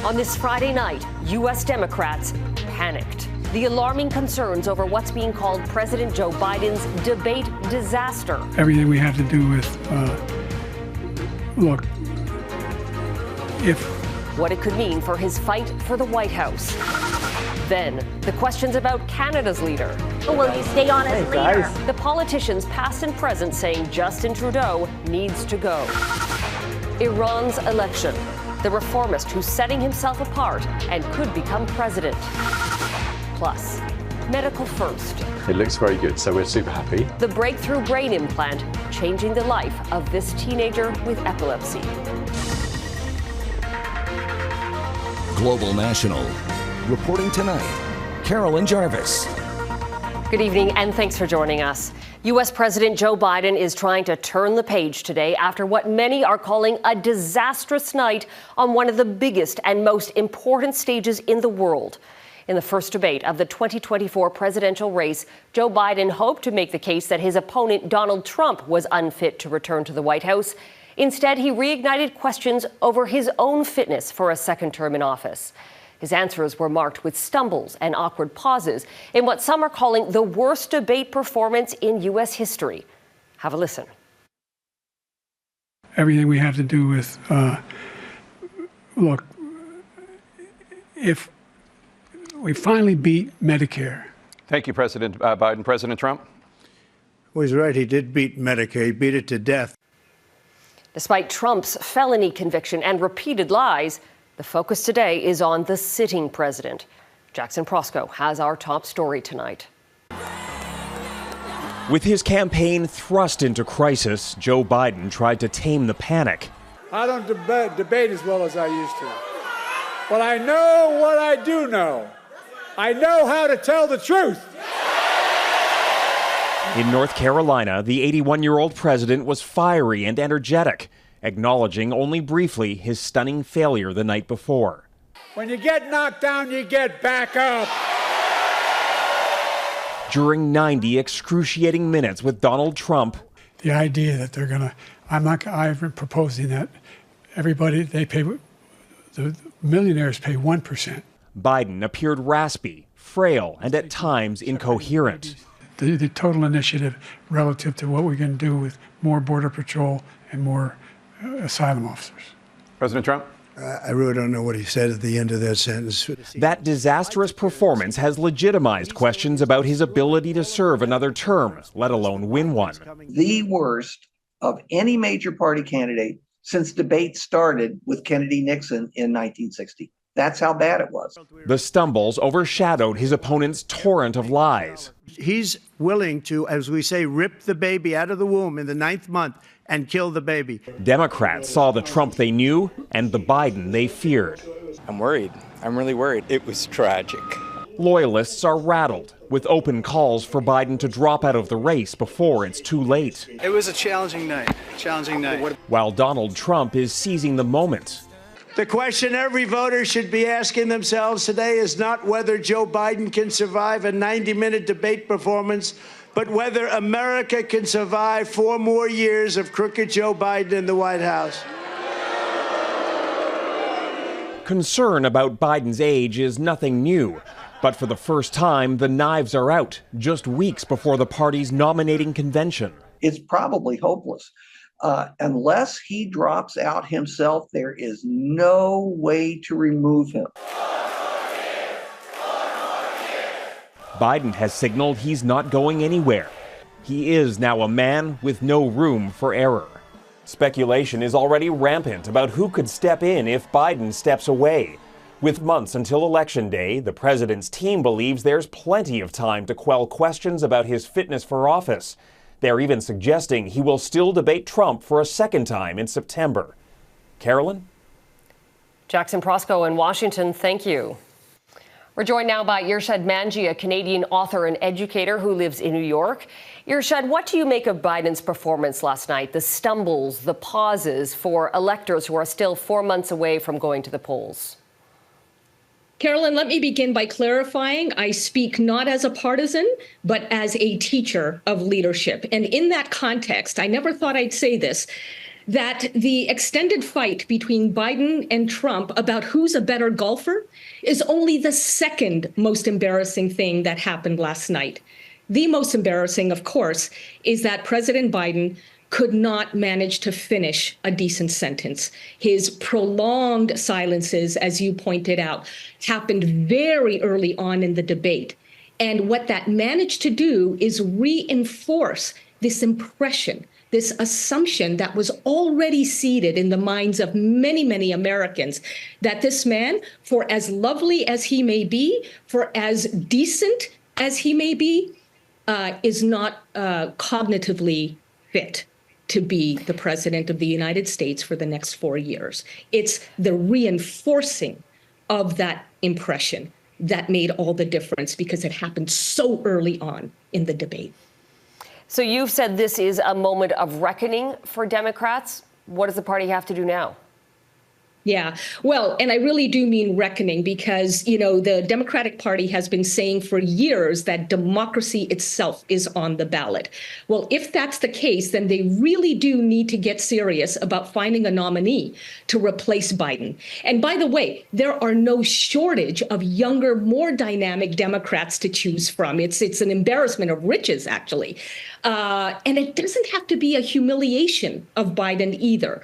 On this Friday night, U.S. Democrats panicked. The alarming concerns over what's being called President Joe Biden's debate disaster. Everything we have to do with, what it could mean for his fight for the White House. Then, the questions about Canada's leader. Will you stay on as leader? The politicians past and present saying Justin Trudeau needs to go. Iran's election. The reformist who's setting himself apart and could become president. Plus, medical first. It looks very good, so we're super happy. The breakthrough brain implant changing the life of this teenager with epilepsy. Global National. Reporting tonight, Carolyn Jarvis. Good evening, and thanks for joining us. U.S. President Joe Biden is trying to turn the page today after what many are calling a disastrous night on one of the biggest and most important stages in the world. In the first debate of the 2024 presidential race, Joe Biden hoped to make the case that his opponent Donald Trump was unfit to return to the White House. Instead, he reignited questions over his own fitness for a second term in office. His answers were marked with stumbles and awkward pauses in what some are calling the worst debate performance in U.S. history. Have a listen. Everything we have to do with, if we finally beat Medicare. Thank you, President Biden. President Trump? Well, he's right. He did beat Medicare. He beat it to death. Despite Trump's felony conviction and repeated lies, the focus today is on the sitting president. Jackson Proskow has our top story tonight. With his campaign thrust into crisis, Joe Biden tried to tame the panic. I don't debate as well as I used to. But I know what I do know. I know how to tell the truth. In North Carolina, the 81-year-old president was fiery and energetic, acknowledging only briefly his stunning failure the night before. When you get knocked down, you get back up. During 90 excruciating minutes with Donald Trump, The idea that they're going to, I've been proposing that the millionaires pay 1%. Biden appeared raspy, frail, and at times incoherent. The total initiative relative to what we're going to do with more Border Patrol and more asylum officers. President Trump? I really don't know what he said at the end of that sentence. That disastrous performance has legitimized questions about his ability to serve another term, let alone win one. The worst of any major party candidate since debate started with Kennedy-Nixon in 1960. That's how bad it was. The stumbles overshadowed his opponent's torrent of lies. He's willing to, as we say, rip the baby out of the womb in the 9th month and kill the baby. Democrats saw the Trump they knew and the Biden they feared. I'm worried. I'm really worried. It was tragic. Loyalists are rattled, with open calls for Biden to drop out of the race before it's too late. It was a challenging night. While Donald Trump is seizing the moment. The question every voter should be asking themselves today is not whether Joe Biden can survive a 90-minute debate performance, but whether America can survive 4 more years of crooked Joe Biden in the White House. Concern about Biden's age is nothing new, but for the first time, the knives are out just weeks before the party's nominating convention. It's probably hopeless. Unless he drops out himself, there is no way to remove him. Biden has signaled he's not going anywhere. He is now a man with no room for error. Speculation is already rampant about who could step in if Biden steps away. With months until Election Day, the president's team believes there's plenty of time to quell questions about his fitness for office. They're even suggesting he will still debate Trump for a second time in September. Carolyn? Jackson Proskow in Washington, thank you. We're joined now by Irad Manangi, a Canadian author and educator who lives in New York. Irad, what do you make of Biden's performance last night? The stumbles, the pauses for electors who are still 4 months away from going to the polls? Carolyn, let me begin by clarifying I speak not as a partisan, but as a teacher of leadership. And in that context, I never thought I'd say this. that the extended fight between Biden and Trump about who's a better golfer is only the second most embarrassing thing that happened last night. The most embarrassing, of course, is that President Biden could not manage to finish a decent sentence. His prolonged silences, as you pointed out, happened very early on in the debate. And what that managed to do is reinforce this impression, this assumption that was already seeded in the minds of many, many Americans, that this man, for as lovely as he may be, for as decent as he may be, is not cognitively fit to be the president of the United States for the next 4 years. It's the reinforcing of that impression that made all the difference, because it happened so early on in the debate. So you've said this is a moment of reckoning for Democrats. What does the party have to do now? Yeah, well, and I really do mean reckoning, because, you know, the Democratic Party has been saying for years that democracy itself is on the ballot. Well, if that's the case, then they really do need to get serious about finding a nominee to replace Biden. And by the way, there are no shortage of younger, more dynamic Democrats to choose from. It's an embarrassment of riches, actually. And it doesn't have to be a humiliation of Biden either.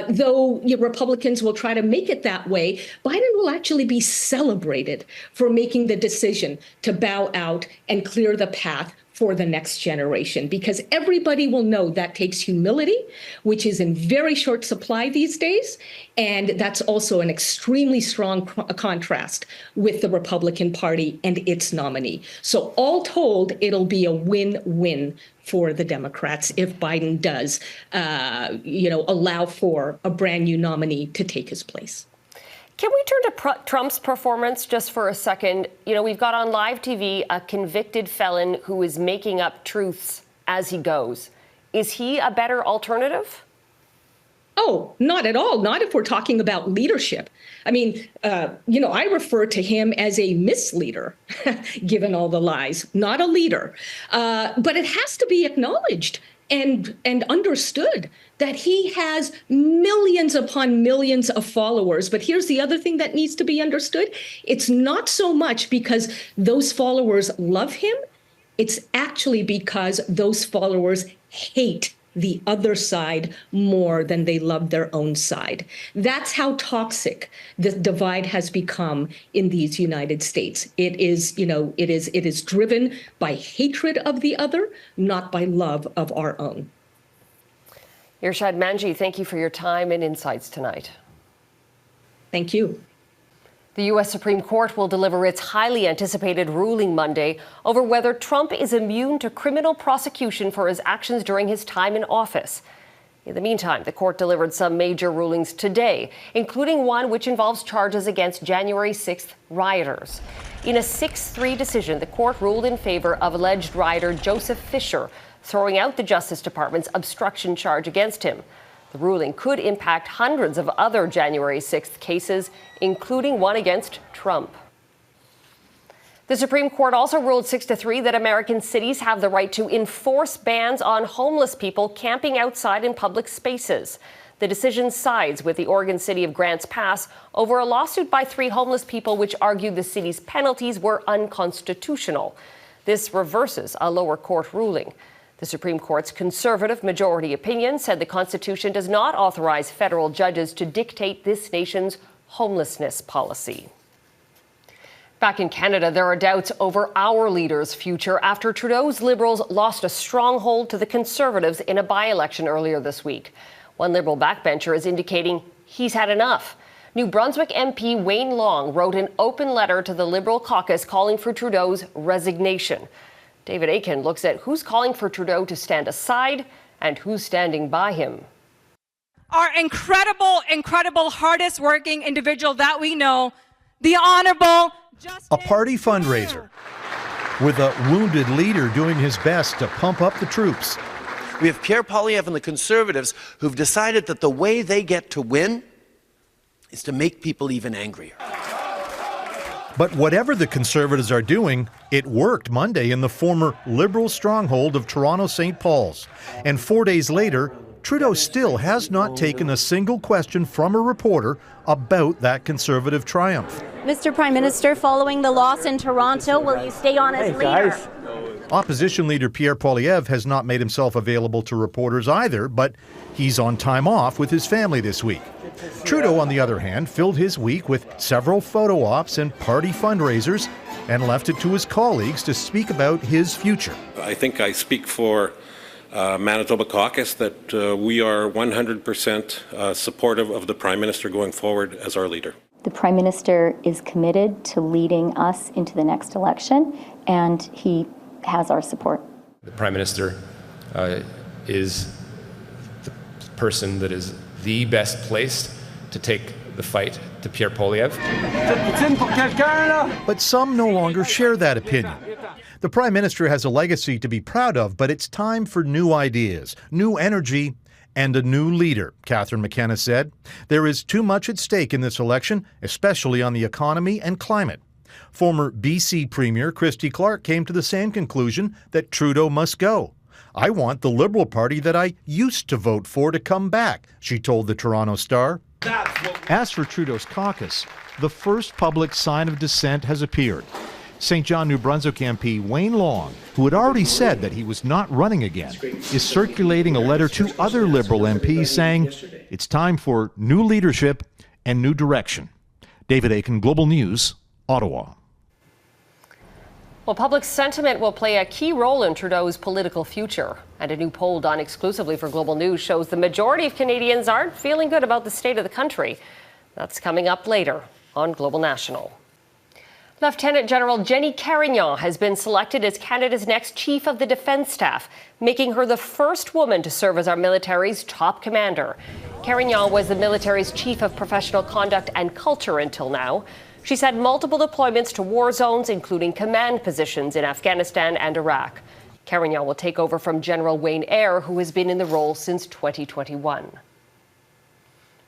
Though Republicans will try to make it that way, Biden will actually be celebrated for making the decision to bow out and clear the path for the next generation, because everybody will know that takes humility, which is in very short supply these days. And that's also an extremely strong contrast with the Republican Party and its nominee. So all told, it'll be a win-win for the Democrats if Biden does, allow for a brand new nominee to take his place. Can we turn to Trump's performance just for a second? You know, we've got on live TV a convicted felon who is making up truths as he goes. Is he a better alternative? Oh, not at all. Not if we're talking about leadership. I mean, I refer to him as a misleader, given all the lies, not a leader. But it has to be acknowledged and understood that he has millions upon millions of followers. But here's the other thing that needs to be understood. It's not so much because those followers love him. It's actually because those followers hate the other side more than they love their own side. That's how toxic the divide has become in these United States. It is driven by hatred of the other, not by love of our own. Irad Manangi, thank you for your time and insights tonight. Thank you. The U.S. Supreme Court will deliver its highly anticipated ruling Monday over whether Trump is immune to criminal prosecution for his actions during his time in office. In the meantime, the court delivered some major rulings today, including one which involves charges against January 6th rioters. In a 6-3 decision, the court ruled in favor of alleged rioter Joseph Fisher, throwing out the Justice Department's obstruction charge against him. The ruling could impact hundreds of other January 6th cases, including one against Trump. The Supreme Court also ruled 6-3 that American cities have the right to enforce bans on homeless people camping outside in public spaces. The decision sides with the Oregon city of Grants Pass over a lawsuit by 3 homeless people which argued the city's penalties were unconstitutional. This reverses a lower court ruling. The Supreme Court's conservative majority opinion said the Constitution does not authorize federal judges to dictate this nation's homelessness policy. Back in Canada, there are doubts over our leader's future after Trudeau's Liberals lost a stronghold to the Conservatives in a by-election earlier this week. One Liberal backbencher is indicating he's had enough. New Brunswick MP Wayne Long wrote an open letter to the Liberal caucus calling for Trudeau's resignation. David Akin looks at who's calling for Trudeau to stand aside and who's standing by him. Our incredible, hardest working individual that we know, the Honourable Justin A party fundraiser with a wounded leader doing his best to pump up the troops. We have Pierre Poilievre and the Conservatives who've decided that the way they get to win is to make people even angrier. But whatever the Conservatives are doing, it worked Monday in the former Liberal stronghold of Toronto St. Paul's. And 4 days later, Trudeau still has not taken a single question from a reporter about that Conservative triumph. Mr. Prime Minister, following the loss in Toronto, will you stay on as leader? Opposition leader Pierre Poilievre has not made himself available to reporters either, but he's on time off with his family this week. Trudeau, on the other hand, filled his week with several photo ops and party fundraisers and left it to his colleagues to speak about his future. I think I speak for Manitoba caucus that we are 100% supportive of the Prime Minister going forward as our leader. The Prime Minister is committed to leading us into the next election, and he has our support. The Prime Minister is the person that is the best placed to take the fight to Pierre Poilievre. But some no longer share that opinion. The Prime Minister has a legacy to be proud of, but it's time for new ideas, new energy, and a new leader, Catherine McKenna said. There is too much at stake in this election, especially on the economy and climate. Former BC Premier Christy Clark came to the same conclusion that Trudeau must go. I want the Liberal Party that I used to vote for to come back, she told the Toronto Star. As for Trudeau's caucus, the first public sign of dissent has appeared. St. John, New Brunswick MP Wayne Long, who had already said that he was not running again, is circulating a letter to other Liberal MPs saying it's time for new leadership and new direction. David Akin, Global News, Ottawa. Well, public sentiment will play a key role in Trudeau's political future. And a new poll done exclusively for Global News shows the majority of Canadians aren't feeling good about the state of the country. That's coming up later on Global National. Lieutenant General Jenny Carignan has been selected as Canada's next Chief of the Defence Staff, making her the first woman to serve as our military's top commander. Carignan was the military's Chief of Professional Conduct and Culture until now. She's had multiple deployments to war zones, including command positions in Afghanistan and Iraq. Carignan will take over from General Wayne Eyre, who has been in the role since 2021.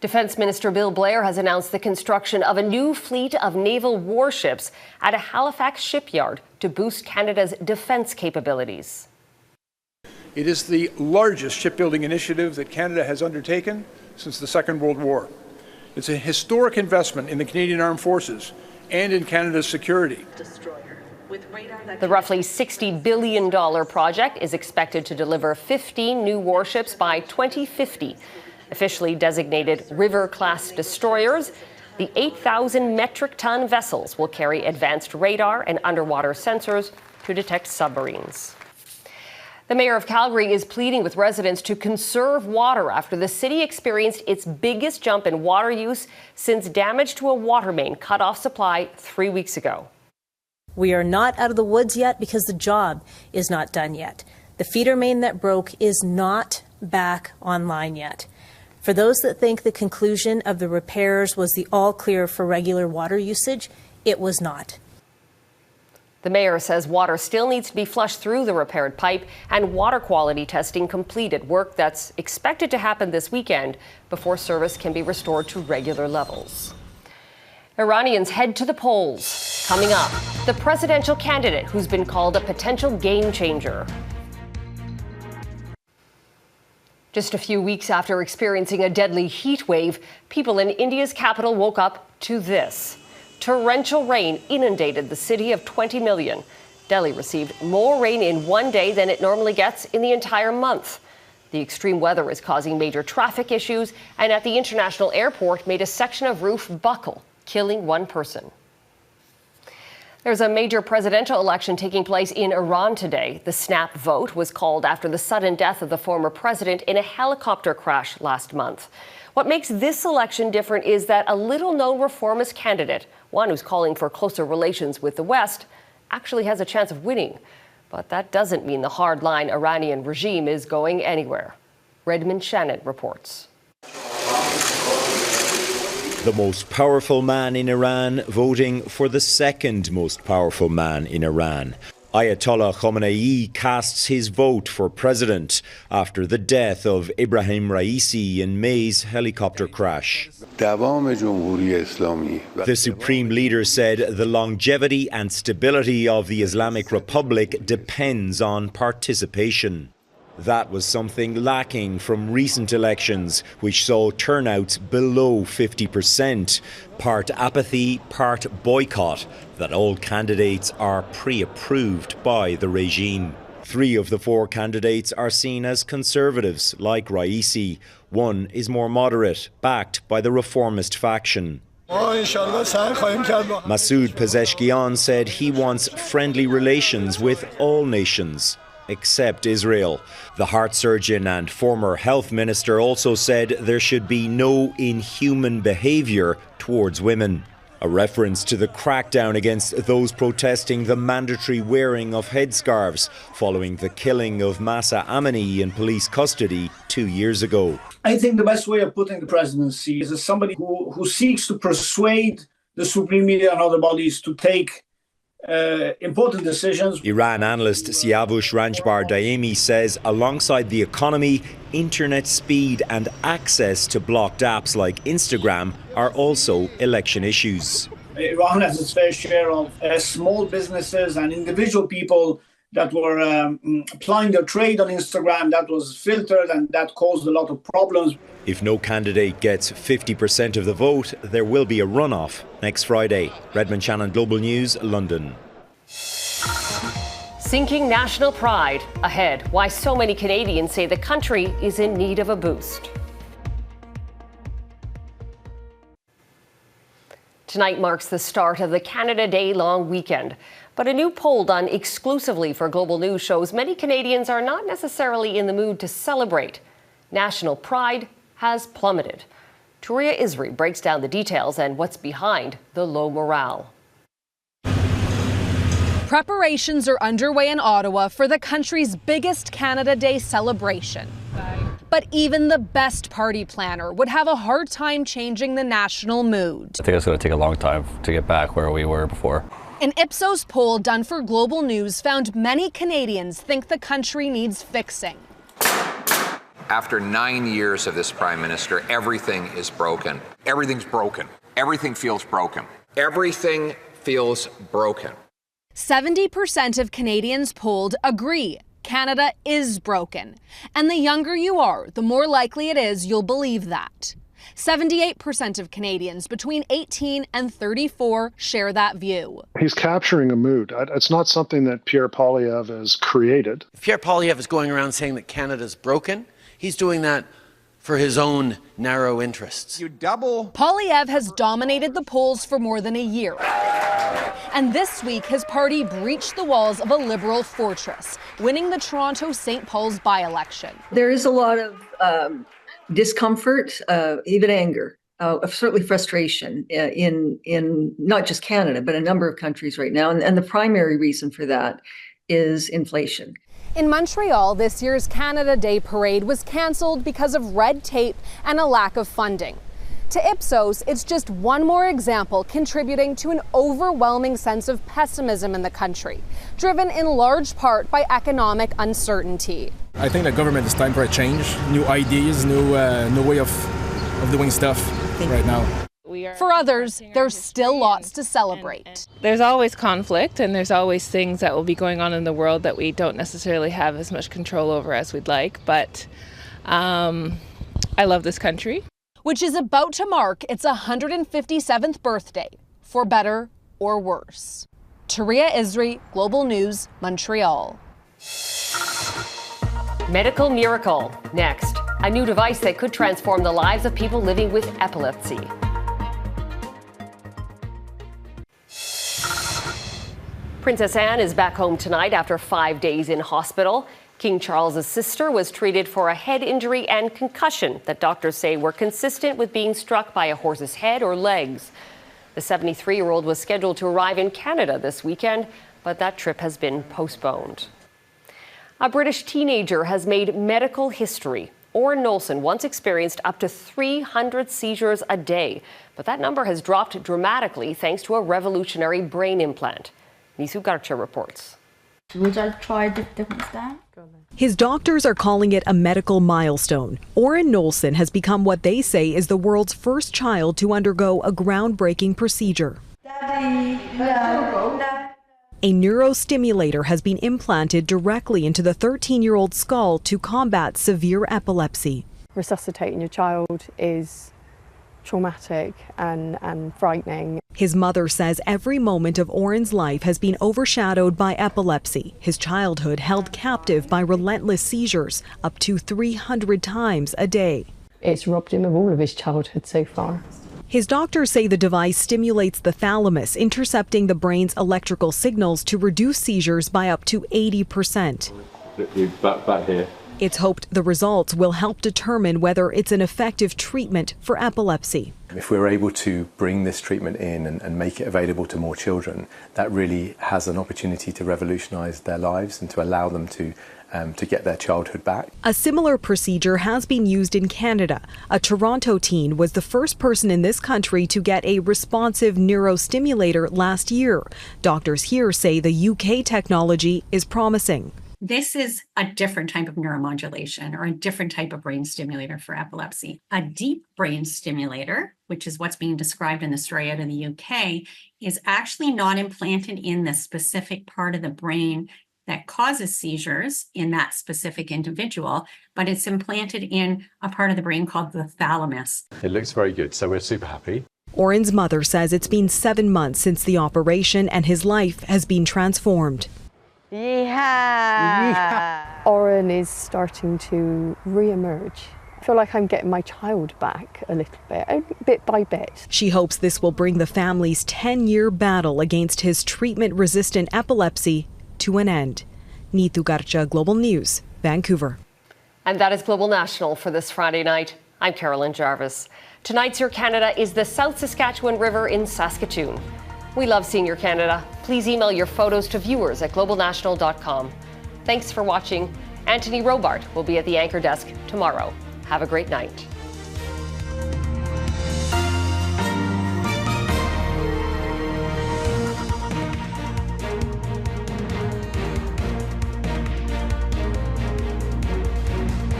Defense Minister Bill Blair has announced the construction of a new fleet of naval warships at a Halifax shipyard to boost Canada's defense capabilities. It is the largest shipbuilding initiative that Canada has undertaken since the Second World War. It's a historic investment in the Canadian Armed Forces and in Canada's security. The roughly $60 billion project is expected to deliver 15 new warships by 2050. Officially designated River-class destroyers, the 8,000 metric ton vessels will carry advanced radar and underwater sensors to detect submarines. The mayor of Calgary is pleading with residents to conserve water after the city experienced its biggest jump in water use since damage to a water main cut off supply 3 weeks ago. We are not out of the woods yet because the job is not done yet. The feeder main that broke is not back online yet. For those that think the conclusion of the repairs was the all clear for regular water usage, it was not. The mayor says water still needs to be flushed through the repaired pipe and water quality testing completed, work that's expected to happen this weekend before service can be restored to regular levels. Iranians head to the polls. Coming up, the presidential candidate who's been called a potential game changer. Just a few weeks after experiencing a deadly heat wave, people in India's capital woke up to this. Torrential rain inundated the city of 20 million. Delhi received more rain in one day than it normally gets in the entire month. The extreme weather is causing major traffic issues, and at the international airport made a section of roof buckle, killing one person. There's a major presidential election taking place in Iran today. The snap vote was called after the sudden death of the former president in a helicopter crash last month. What makes this election different is that a little-known reformist candidate, one who's calling for closer relations with the West, actually has a chance of winning. But that doesn't mean the hardline Iranian regime is going anywhere. Redmond Shannon reports. The most powerful man in Iran voting for the second most powerful man in Iran. Ayatollah Khamenei casts his vote for president after the death of Ebrahim Raisi in May's helicopter crash. The supreme leader said the longevity and stability of the Islamic Republic depends on participation. That was something lacking from recent elections, which saw turnouts below 50%. Part apathy, part boycott, that all candidates are pre-approved by the regime. 3 of the 4 candidates are seen as conservatives, like Raisi. One is more moderate, backed by the reformist faction. Masoud Pezeshkian said he wants friendly relations with all nations, except Israel. The heart surgeon and former health minister also said there should be no inhuman behaviour towards women. A reference to the crackdown against those protesting the mandatory wearing of headscarves following the killing of Masa Amini in police custody 2 years ago. I think the best way of putting the presidency is as somebody who seeks to persuade the Supreme Media and other bodies to take important decisions. Iran analyst Siavush Ranjbar Daemi says alongside the economy, internet speed and access to blocked apps like Instagram are also election issues. Iran has its fair share of small businesses and individual people that were applying their trade on Instagram. That was filtered and that caused a lot of problems. If no candidate gets 50% of the vote, there will be a runoff next Friday. Redmond Shannon, Global News, London. Sinking national pride ahead. Why so many Canadians say the country is in need of a boost. Tonight marks the start of the Canada Day long weekend. But a new poll done exclusively for Global News shows many Canadians are not necessarily in the mood to celebrate. National pride has plummeted. Turia Isri breaks down the details and what's behind the low morale. Preparations are underway in Ottawa for the country's biggest Canada Day celebration. But even the best party planner would have a hard time changing the national mood. I think it's going to take a long time to get back where we were before. An Ipsos poll done for Global News found many Canadians think the country needs fixing. After 9 years of this Prime Minister, everything is broken. Everything's broken. Everything feels broken. Everything feels broken. 70% of Canadians polled agree Canada is broken. And the younger you are, the more likely it is you'll believe that. 78% of Canadians between 18 and 34 share that view. He's capturing a mood. It's not something that Pierre Poilievre has created. If Pierre Poilievre is going around saying that Canada's broken, he's doing that for his own narrow interests. Poilievre has dominated the polls for more than a year. And this week, his party breached the walls of a Liberal fortress, winning the Toronto St. Paul's by-election. There is a lot of discomfort, even anger, certainly frustration in not just Canada, but a number of countries right now. And the primary reason for that is inflation. In Montreal, this year's Canada Day parade was cancelled because of red tape and a lack of funding. To Ipsos, it's just one more example contributing to an overwhelming sense of pessimism in the country, driven in large part by economic uncertainty. I think the government is time for a change, new ideas, new way of doing stuff right now. For others, there's still lots to celebrate. There's always conflict and there's always things that will be going on in the world that we don't necessarily have as much control over as we'd like, but I love this country. Which is about to mark its 157th birthday, for better or worse. Turia Isri, Global News, Montreal. Medical miracle. Next, a new device that could transform the lives of people living with epilepsy. Princess Anne is back home tonight after 5 days in hospital. King Charles's sister was treated for a head injury and concussion that doctors say were consistent with being struck by a horse's head or legs. The 73-year-old was scheduled to arrive in Canada this weekend, but that trip has been postponed. A British teenager has made medical history. Oren Nolson once experienced up to 300 seizures a day, but that number has dropped dramatically thanks to a revolutionary brain implant. Nisu Garcha reports. Would I try different stuff? His doctors are calling it a medical milestone. Oren Nolson has become what they say is the world's first child to undergo a groundbreaking procedure. Daddy, hello. A neurostimulator has been implanted directly into the 13-year-old's skull to combat severe epilepsy. Resuscitating your child is traumatic and frightening. His mother says every moment of Oren's life has been overshadowed by epilepsy, his childhood held captive by relentless seizures up to 300 times a day. It's robbed him of all of his childhood so far. His doctors say the device stimulates the thalamus, intercepting the brain's electrical signals to reduce seizures by up to 80%. Back here. It's hoped the results will help determine whether it's an effective treatment for epilepsy. If we're able to bring this treatment in and make it available to more children, that really has an opportunity to revolutionise their lives and to allow them to get their childhood back. A similar procedure has been used in Canada. A Toronto teen was the first person in this country to get a responsive neurostimulator last year. Doctors here say the UK technology is promising. This is a different type of neuromodulation or a different type of brain stimulator for epilepsy. A deep brain stimulator, which is what's being described in the story out of the UK, is actually not implanted in the specific part of the brain that causes seizures in that specific individual, but it's implanted in a part of the brain called the thalamus. It looks very good, so we're super happy. Oren's mother says it's been 7 months since the operation and his life has been transformed. Oren is starting to re-emerge. I feel like I'm getting my child back a little bit by bit. She hopes this will bring the family's 10-year battle against his treatment-resistant epilepsy to an end. Neetu Garcha, Global News, Vancouver. And that is Global National for this Friday night. I'm Carolyn Jarvis. Tonight's Your Canada is the South Saskatchewan River in Saskatoon. We love seeing your Canada. Please email your photos to viewers at globalnational.com. Thanks for watching. Anthony Robart will be at the anchor desk tomorrow. Have a great night.